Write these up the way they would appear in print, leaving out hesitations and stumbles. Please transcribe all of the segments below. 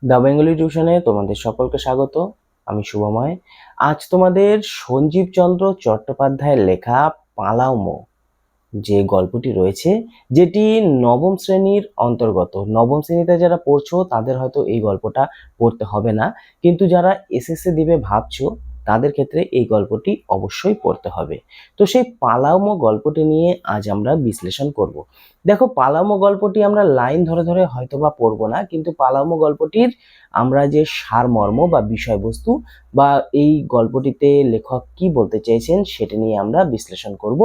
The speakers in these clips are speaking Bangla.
দ্য বেঙ্গলি টিউশনে তোমাদের সকলকে স্বাগত। আমি শুভময়। আজ তোমাদের সঞ্জীব চন্দ্র চট্টোপাধ্যায়ের লেখা পালাও যে গল্পটি রয়েছে, যেটি নবম শ্রেণীর অন্তর্গত। নবম শ্রেণীতে যারা পড়ছো তাদের হয়তো এই গল্পটা পড়তে হবে না, কিন্তু যারা এসএসসি দিবে ভাবছো তাদের ক্ষেত্রে এই গল্পটি অবশ্যই পড়তে হবে। তো সেই পালাও গল্পটি নিয়ে আজ আমরা বিশ্লেষণ করব। দেখো, পালাও গল্পটি আমরা লাইন ধরে ধরে হয়তোবা পড়বো না, কিন্তু পালাও গল্পটির আমরা যে সারমর্ম বা বিষয়বস্তু বা এই গল্পটিতে লেখক কি বলতে চেয়েছেন সেটা নিয়ে আমরা বিশ্লেষণ করব।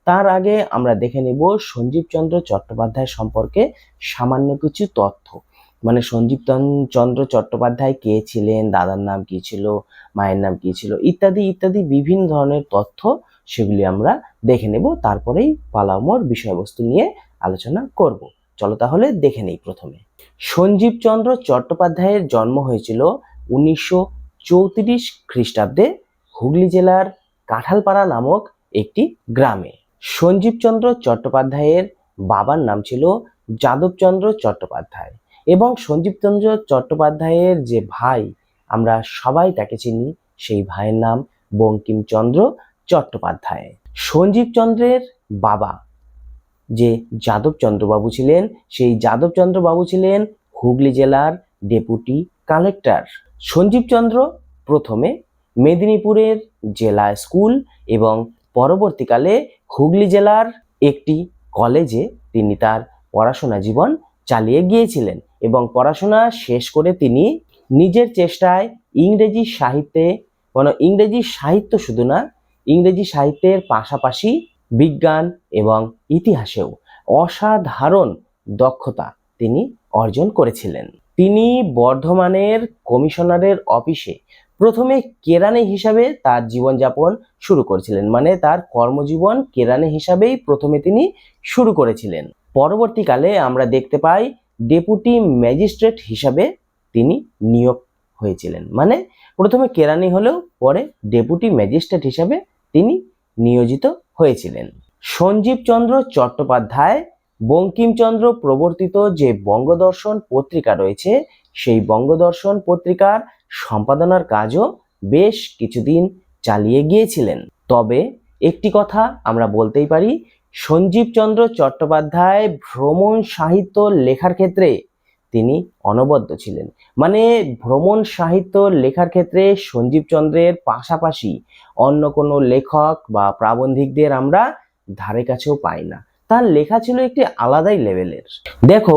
তার আগে আমরা দেখে নেব সঞ্জীব চন্দ্র চট্টোপাধ্যায় সম্পর্কে সামান্য কিছু তথ্য। মানে সঞ্জীব চন্দ্র চট্টোপাধ্যায় কে ছিলেন, দাদার নাম কি ছিল, মায়ের নাম কি ছিল, ইত্যাদি ইত্যাদি বিভিন্ন ধরনের তথ্য, সেগুলি আমরা দেখে নেব। তারপরেই পালাও বিষয়বস্তু নিয়ে আলোচনা করব। চলো তাহলে দেখে নেই। প্রথমে সঞ্জীব চন্দ্র চট্টোপাধ্যায়ের জন্ম হয়েছিল 1934 খ্রিস্টাব্দে হুগলি জেলার কাঁঠালপাড়া নামক একটি গ্রামে। সঞ্জীবচন্দ্র চট্টোপাধ্যায়ের বাবার নাম ছিল যাদবচন্দ্র চট্টোপাধ্যায় এবং সঞ্জীবচন্দ্র চট্টোপাধ্যায়ের যে ভাই, আমরা সবাই তাকে চিনি, সেই ভাইয়ের নাম বঙ্কিমচন্দ্র চট্টোপাধ্যায়। সঞ্জীবচন্দ্রের বাবা যে যাদবচন্দ্র বাবু ছিলেন, সেই যাদবচন্দ্র বাবু ছিলেন হুগলি জেলার ডেপুটি কালেক্টর। সঞ্জীবচন্দ্র প্রথমে মেদিনীপুরের জেলা স্কুল এবং পরবর্তীকালে হুগলি জেলার একটি কলেজে তিনি তার পড়াশোনা জীবন চালিয়ে গিয়েছিলেন এবং পড়াশোনা শেষ করে তিনি নিজের চেষ্টায় ইংরেজি সাহিত্যে, ইংরেজি সাহিত্য শুধু না, ইংরেজি সাহিত্যের পাশাপাশি বিজ্ঞান এবং ইতিহাসেও অসাধারণ দক্ষতা তিনি অর্জন করেছিলেন। তিনি বর্ধমানের কমিশনারের অফিসে প্রথমে কেরানি হিসাবে তার জীবনযাপন শুরু করেছিলেন। মানে তার কর্মজীবন কেরানি হিসাবেই প্রথমে তিনি শুরু করেছিলেন। পরবর্তীকালে আমরা দেখতে পাই ডেপুটি ম্যাজিস্ট্রেট হিসাবে তিনি নিয়োগ হয়েছিলেন। মানে প্রথমে কেরানি হলেও পরে ডেপুটি ম্যাজিস্ট্রেট হিসাবে তিনি নিয়োজিত হয়েছিলেন। সঞ্জীবচন্দ্র চট্টোপাধ্যায় বঙ্কিমচন্দ্র প্রবর্তিত যে বঙ্গদর্শন পত্রিকা রয়েছে, সেই বঙ্গদর্শন পত্রিকার সম্পাদনার কাজও বেশ কিছুদিন চালিয়ে গিয়েছিলেন। তবে একটি কথা আমরা বলতেই পারি, সঞ্জীবচন্দ্র চট্টোপাধ্যায় ভ্রমণ সাহিত্য লেখার ক্ষেত্রে তিনি অনবদ্য ছিলেন। মানে ভ্রমণ সাহিত্য লেখার ক্ষেত্রে সঞ্জীবচন্দ্রের পাশাপাশি অন্য কোনো লেখক বা প্রাবন্ধিকদের আমরা ধারে কাছেও পাই না। তার লেখা ছিল একটি আলাদাই লেভেলের। দেখো,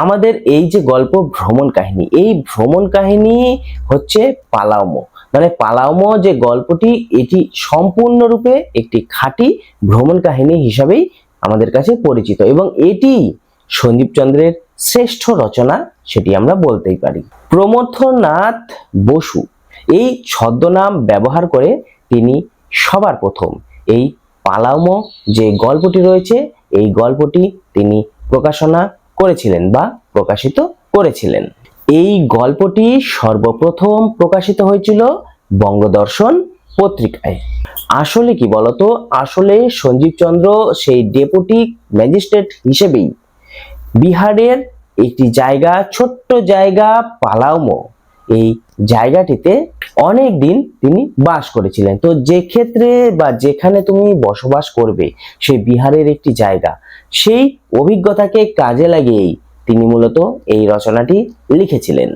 আমাদের এই যে গল্প ভ্রমণ কাহিনী, এই ভ্রমণ কাহিনী হচ্ছে পালাও। মানে পালাও যে গল্পটি, এটি সম্পূর্ণরূপে একটি খাঁটি ভ্রমণ কাহিনী হিসাবেই আমাদের কাছে পরিচিত এবং এটি সঞ্জীবচন্দ্রের শ্রেষ্ঠ রচনা, সেটি আমরা বলতেই পারি। প্রমথনাথ বসু এই ছদ্মনাম ব্যবহার করে তিনি সবার প্রথম এই পালাও যে গল্পটি রয়েছে, এই গল্পটি তিনি প্রকাশনা করেছিলেন বা প্রকাশিত করেছিলেন। এই গল্পটি সর্বপ্রথম প্রকাশিত হয়েছিল বঙ্গদর্শন পত্রিকায়। আসলে কি বলতো, আসলে সঞ্জীবচন্দ্র সেই ডেপুটি ম্যাজিস্ট্রেট হিসেবেই বিহারের একটি জায়গা, ছোট্ট জায়গা পালাও, এই জায়গাটিতে অনেক দিন তিনি বাস করেছিলেন। তো যে ক্ষেত্রে বা যেখানে তুমি বসবাস করবে, সেই বিহারের একটি জায়গা, সেই অভিজ্ঞতাকে কাজে লাগিয়েই তিনি মূলত এই রচনাটি লিখেছিলেন।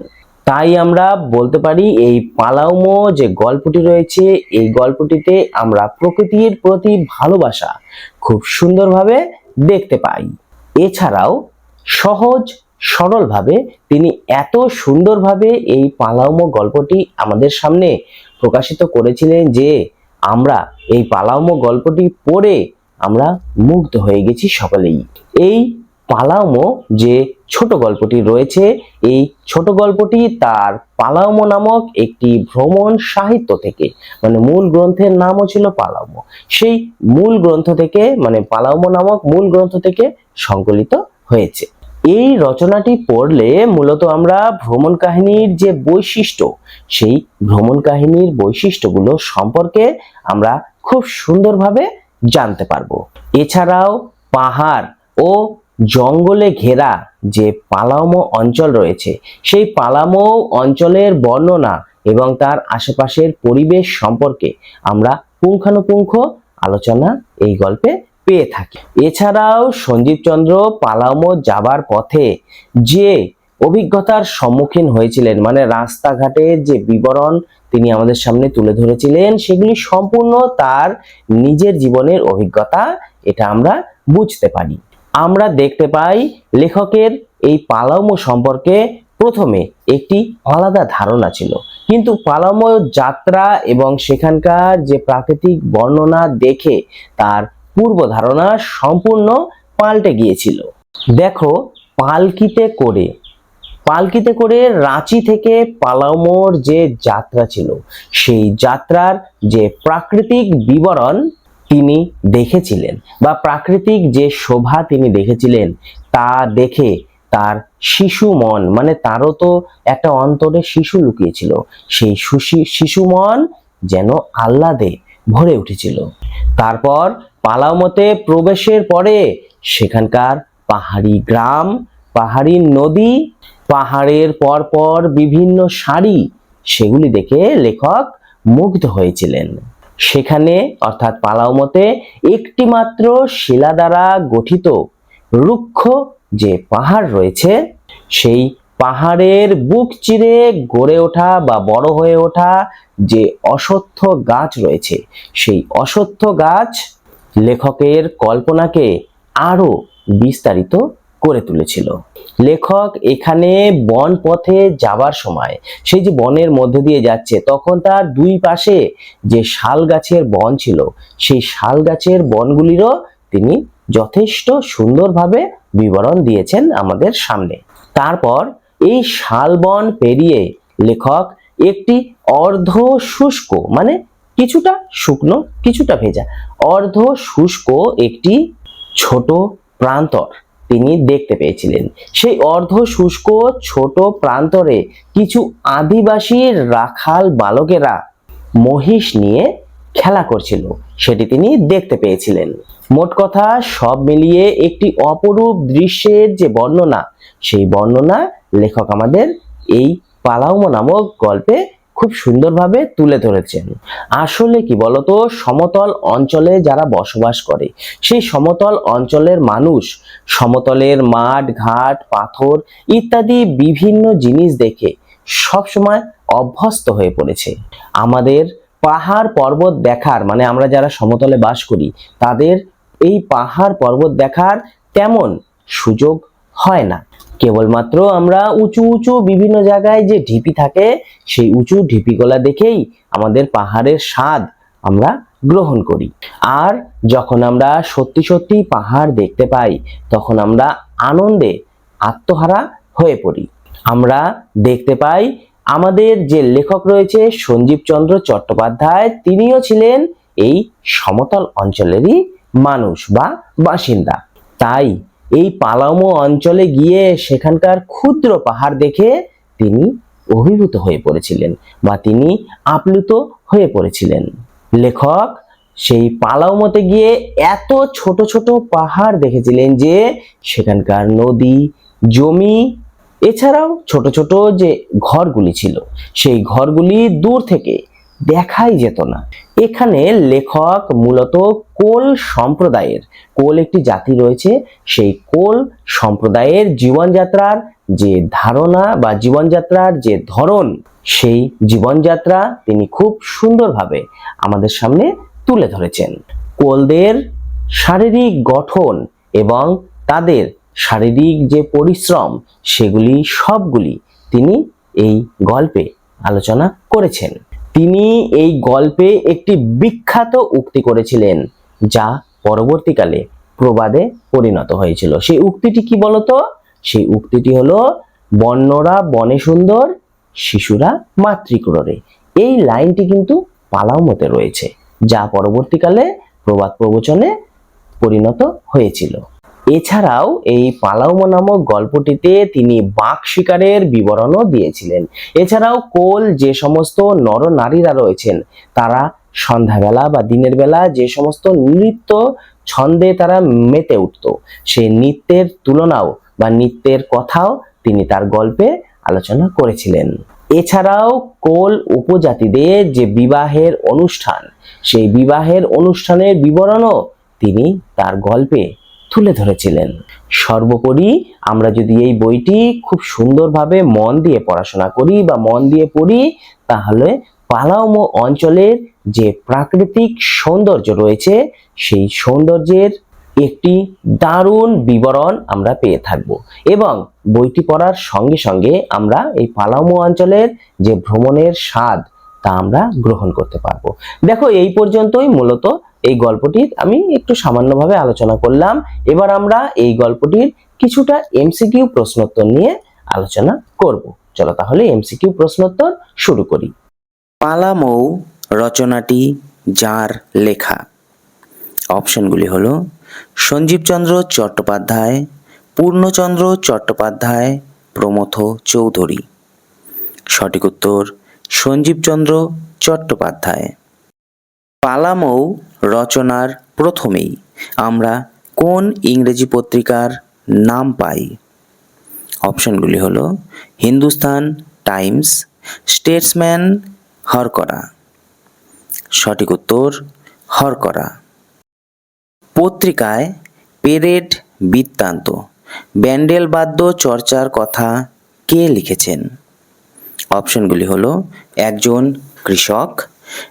তাই আমরা বলতে পারি এই পালাও যে গল্পটি রয়েছে, এই গল্পটিতে আমরা প্রকৃতির প্রতি ভালোবাসা খুব সুন্দরভাবে দেখতে পাই। এছাড়াও সহজ সরলভাবে তিনি এত সুন্দরভাবে এই পালাও গল্পটি আমাদের সামনে প্রকাশিত করেছিলেন যে আমরা এই পালাও গল্পটি পড়ে আমরা মুগ্ধ হয়ে গেছি সকলেই। এই পালাও যে ছোট গল্পটি রয়েছে, এই ছোট গল্পটি তার পালাও নামক একটি ভ্রমণ সাহিত্য থেকে, মানে মূল গ্রন্থের নামও ছিল পালাও, সেই মূল গ্রন্থ থেকে, মানে পালাও নামক মূল গ্রন্থ থেকে সংকলিত হয়েছে। এই রচনাটি পড়লে মূলত আমরা ভ্রমণ কাহিনীর যে বৈশিষ্ট্য, সেই ভ্রমণ কাহিনীর বৈশিষ্ট্যগুলো সম্পর্কে আমরা খুব সুন্দরভাবে জানতে পারবো। এছাড়াও পাহাড় ও জঙ্গলে ঘেরা যে পালামো অঞ্চল রয়েছে, সেই পালামো অঞ্চলের বর্ণনা এবং তার আশেপাশের পরিবেশ সম্পর্কে আমরা পুঙ্খানুপুঙ্খ আলোচনা এই গল্পে পেয়ে থাকি। এছাড়াও সঞ্জীবচন্দ্র পালামো যাবার পথে যে অভিজ্ঞতার সম্মুখীন হয়েছিলেন, মানে রাস্তাঘাটের যে বিবরণ তিনি আমাদের সামনে তুলে ধরেছিলেন, সেগুলি সম্পূর্ণ তার নিজের জীবনের অভিজ্ঞতা, এটা আমরা বুঝতে পারি। আমরা দেখতে পাই লেখকের এই পালামো সম্পর্কে প্রথমে একটি আলাদা ধারণা ছিল, কিন্তু পালামো যাত্রা এবং সেখানকার যে প্রাকৃতিক বর্ণনা দেখে তার পূর্ব ধারণা সম্পূর্ণ পাল্টে গিয়েছিল। দেখো, পালকিতে করে রাঁচি থেকে পালামোর যে যাত্রা ছিল, সেই যাত্রার যে প্রাকৃতিক বিবরণ তিনি দেখেছিলেন বা প্রাকৃতিক যে শোভা তিনি দেখেছিলেন, তা দেখে তার শিশু মন, মানে তারও তো একটা অন্তরে শিশু লুকিয়েছিল, সেই শিশু মন যেন আহ্লাদে ভরে উঠেছিল। তারপর পালামোতে প্রবেশের পরে সেখানকার পাহাড়ি গ্রাম, পাহাড়ি নদী, পাহাড়ের পরপর বিভিন্ন সারি, সেগুলি দেখে লেখক মুগ্ধ হয়েছিলেন। সেখানে অর্থাৎ পালামোতে একটি মাত্র শিলা দ্বারা গঠিত রুক্ষ যে পাহাড় রয়েছে, সেই পাহাড়ের বুক চিরে গড়ে ওঠা বা বড় হয়ে ওঠা যে অশ্বত্থ গাছ রয়েছে, সেই অশ্বত্থ গাছ লেখকের কল্পনাকে আরো বিস্তারিত করে তুলেছিল। লেখক এখানে বন পথে যাবার সময়, সেই যে বনের মধ্যে দিয়ে যাচ্ছে, তখন তার দুই পাশে যে শাল গাছের বন ছিল, সেই শাল গাছের বনগুলিরও তিনি যথেষ্ট সুন্দরভাবে বিবরণ দিয়েছেন আমাদের সামনে। তারপর এই শাল বন পেরিয়ে লেখক একটি অর্ধ শুষ্ক, মানে কিছুটা শুকনো কিছুটা ভেজা, অর্ধ শুষ্ক একটি ছোট প্রান্তর তিনি দেখতে পেয়েছিলেন। সেই অর্ধ শুষ্ক ছোট প্রান্তরে কিছু আদিবাসী রাখাল বালকেরা মহিষ নিয়ে খেলা করছিল, সেটি তিনি দেখতে পেয়েছিলেন। মোট কথা সব মিলিয়ে একটি অপরূপ দৃশ্যের যে বর্ণনা, সেই বর্ণনা লেখক আমাদের এই পালামো নামক গল্পে খুব সুন্দরভাবে তুলে ধরেছেন। আসলে কি বলতো, সমতল অঞ্চলে যারা বসবাস করে, সেই সমতল অঞ্চলের মানুষ সমতলের মাঠ ঘাট পাথর ইত্যাদি বিভিন্ন জিনিস দেখে সবসময় অভ্যস্ত হয়ে পড়েছে। আমাদের পাহাড় পর্বত দেখার, মানে আমরা যারা সমতলে বাস করি, তাদের এই পাহাড় পর্বত দেখার তেমন সুযোগ হয় না। কেবলমাত্র আমরা উঁচু উঁচু বিভিন্ন জায়গায় যে ঢিপি থাকে, সেই উঁচু ঢিপিগুলা দেখেই আমাদের পাহাড়ের স্বাদ আমরা গ্রহণ করি। আর যখন আমরা সত্যি সত্যি পাহাড় দেখতে পাই, তখন আমরা আনন্দে আত্মহারা হয়ে পড়ি। আমরা দেখতে পাই আমাদের যে লেখক রয়েছে সঞ্জীবচন্দ্র চট্টোপাধ্যায়, তিনিও ছিলেন এই সমতল অঞ্চলেরই মানুষ বা বাসিন্দা। তাই এই পালামো অঞ্চলে গিয়ে সেখানকার ক্ষুদ্র পাহাড় দেখে তিনি অভিভূত হয়ে পড়েছিলেন বা তিনি আপ্লুত হয়ে পড়েছিলেন। লেখক সেই পালামোতে গিয়ে এত ছোট ছোট পাহাড় দেখেছিলেন যে সেখানকার নদী, জমি, এছাড়াও ছোট ছোট যে ঘরগুলি ছিল, সেই ঘরগুলি দূর থেকে দেখাই যেত না। এখানে লেখক মূলত কোল সম্প্রদায়ের, কোল একটি জাতি রয়েছে, সেই কোল সম্প্রদায়ের জীবনযাত্রার যে ধারণা বা জীবনযাত্রার যে ধরন, সেই জীবনযাত্রা তিনি খুব সুন্দরভাবে আমাদের সামনে তুলে ধরেছেন। কোলদের শারীরিক গঠন এবং তাদের শারীরিক যে পরিশ্রম, সেগুলি সবগুলি তিনি এই গল্পে আলোচনা করেছেন। তিনি এই গল্পে একটি বিখ্যাত উক্তি করেছিলেন, যা পরবর্তীকালে প্রবাদে পরিণত হয়েছিল। সেই উক্তিটি কি বলতো? সেই উক্তিটি হলো, বন্যরা বনে সুন্দর, শিশুরা মাতৃক্রোড়ে। এই লাইনটি কিন্তু পালামোতে রয়েছে, যা পরবর্তীকালে প্রবাদ প্রবচনে পরিণত হয়েছিল। এছাড়াও এই পালামো নামক গল্পটিতে তিনি বাঘ শিকারের বিবরণও দিয়েছিলেন। এছাড়াও কোল যে সমস্ত নরনারীরা রয়েছেন, তারা সন্ধ্যাবেলা বা দিনের বেলা যে সমস্ত নৃত্য ছন্দে তারা মেতে উঠত, সেই নৃত্যের তুলনাও বা নৃত্যের কথাও তিনি তার গল্পে আলোচনা করেছিলেন। এছাড়াও কোল উপজাতিদের যে বিবাহের অনুষ্ঠান, সেই বিবাহের অনুষ্ঠানের বিবরণও তিনি তার গল্পে তুলে ধরেছিলেন। সর্বোপরি আমরা যদি এই বইটি খুব সুন্দরভাবে মন দিয়ে পড়াশোনা করি বা মন দিয়ে পড়ি, তাহলে পালাউমো অঞ্চলের যে প্রাকৃতিক সৌন্দর্য রয়েছে, সেই সৌন্দর্যের একটি দারুণ বিবরণ আমরা পেয়ে থাকব এবং বইটি পড়ার সঙ্গে সঙ্গে আমরা এই পালাউমো অঞ্চলের যে ভ্রমণের স্বাদ তা আমরা গ্রহণ করতে পারবো। দেখো, এই পর্যন্তই মূলত এই গল্পটির আমি একটু সামান্যভাবে আলোচনা করলাম। এবার আমরা এই গল্পটির কিছুটা এমসিকিউ প্রশ্নোত্তর নিয়ে আলোচনা করব। চলো তাহলে এমসিকিউ প্রশ্নোত্তর শুরু করি। পালামৌ রচনাটি যার লেখা? অপশনগুলি হলো সঞ্জীবচন্দ্র চট্টোপাধ্যায়, পূর্ণচন্দ্র চট্টোপাধ্যায়, প্রমথ চৌধুরী। সঠিক উত্তর সঞ্জীবচন্দ্র চট্টোপাধ্যায়। পালামৌ রচনার প্রথমেই আমরা কোন ইংরেজি পত্রিকার নাম পাই? অপশনগুলি হলো হিন্দুস্তান টাইমস, স্টেটসম্যান, হরকরা। সঠিক উত্তর হরকরা। পত্রিকায় পেরেড বৃত্তান্ত, ব্যান্ডেল বাদ্য চর্চার কথা কে লিখেছেন? অপশনগুলি হলো একজন কৃষক,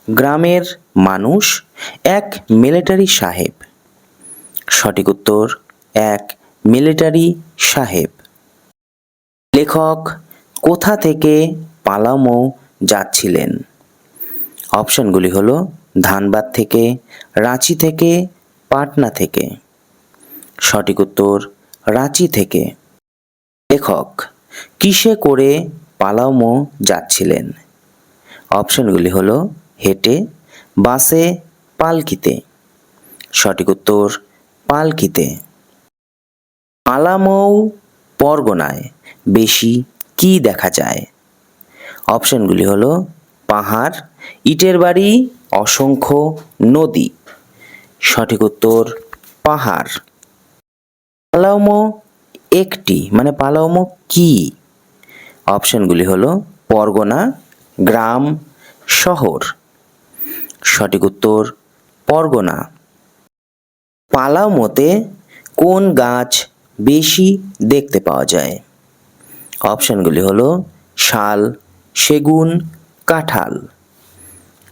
গ্রামের মানুষ, এক মিলিটারি সাহেব। সঠিক উত্তর এক মিলিটারি সাহেব। লেখক কোথা থেকে পালামৌ যাচ্ছিলেন? অপশনগুলি হলো ধানবাদ থেকে, রাঁচি থেকে, পাটনা থেকে। সঠিক উত্তর রাঁচি থেকে। লেখক কিসে করে পালামৌ যাচ্ছিলেন? অপশনগুলি হলো হেঁটে, বাসে, পালকিতে। সঠিক উত্তর পালকিতে। পালামৌ পরগনায় বেশি কি দেখা যায়? অপশনগুলি হলো পাহাড়, ইটের বাড়ি, অসংখ্য নদী। সঠিক উত্তর পাহাড়। পালামৌ একটি পালামৌ কি? অপশনগুলি হলো পরগনা, গ্রাম, শহর। সঠিক উত্তর পরগনা। পালামৌতে কোন গাছ বেশি দেখতে পাওয়া যায়? অপশনগুলি হলো শাল, সেগুন, কাঁঠাল।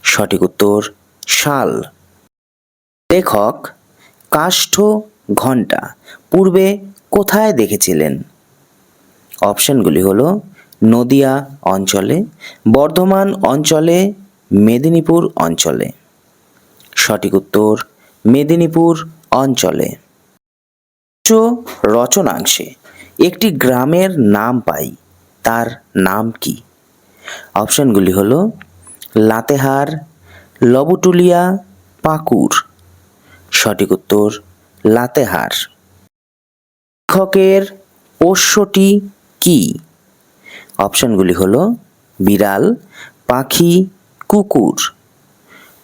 সঠিক উত্তর শাল। লেখক কাষ্ঠ ঘণ্টা পূর্বে কোথায় দেখেছিলেন? অপশনগুলি হলো নদিয়া অঞ্চলে, বর্ধমান অঞ্চলে, মেদিনীপুর অঞ্চলে। সঠিক উত্তর মেদিনীপুর অঞ্চলে। রচনাংশে একটি গ্রামের নাম পাই, তার নাম কি? অপশনগুলি হলো লাতেহার, লবটুলিয়া, পাকুড়। সঠিক উত্তর লাতেহার। লেখকের পোষ্যটি কি? অপশনগুলি হলো বিড়াল, পাখি, কুকুর।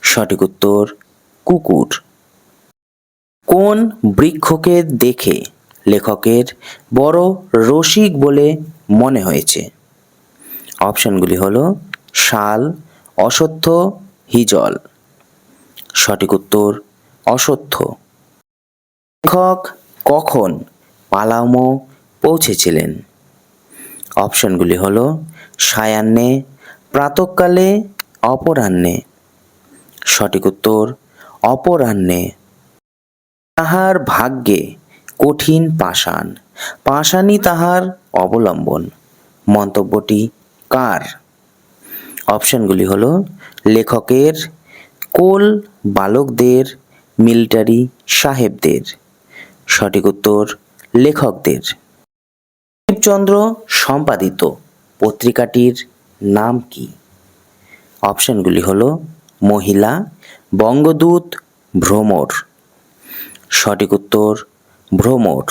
সঠিক উত্তর কুকুর। কোন বৃক্ষকে দেখে লেখকের বড় রসিক বলে মনে হয়েছে? অপশনগুলি হলো শাল, অশ্বত্থ, হিজল। সঠিক উত্তর অশ্বত্থ। লেখক কখন পালামৌ পৌঁছেছিলেন? অপশনগুলি হলো সায়াহ্নে, প্রাতঃকালে, অপরাহ্নে। সঠিক উত্তর অপরাহ্নে। তাহার ভাগ্যে কঠিন পাষাণ, পাষাণই তাহার অবলম্বন। মন্তব্যটি কার? অপশনগুলি হলো লেখকের, কোল বালকদের, মিলিটারি সাহেবদের। সঠিক উত্তর লেখকদের। সঞ্জীবচন্দ্র সম্পাদিত পত্রিকাটির নাম কি? অপশনগুলি হলো মহিলা, বঙ্গদূত, ভ্রমর। সঠিক উত্তর ভ্রমর।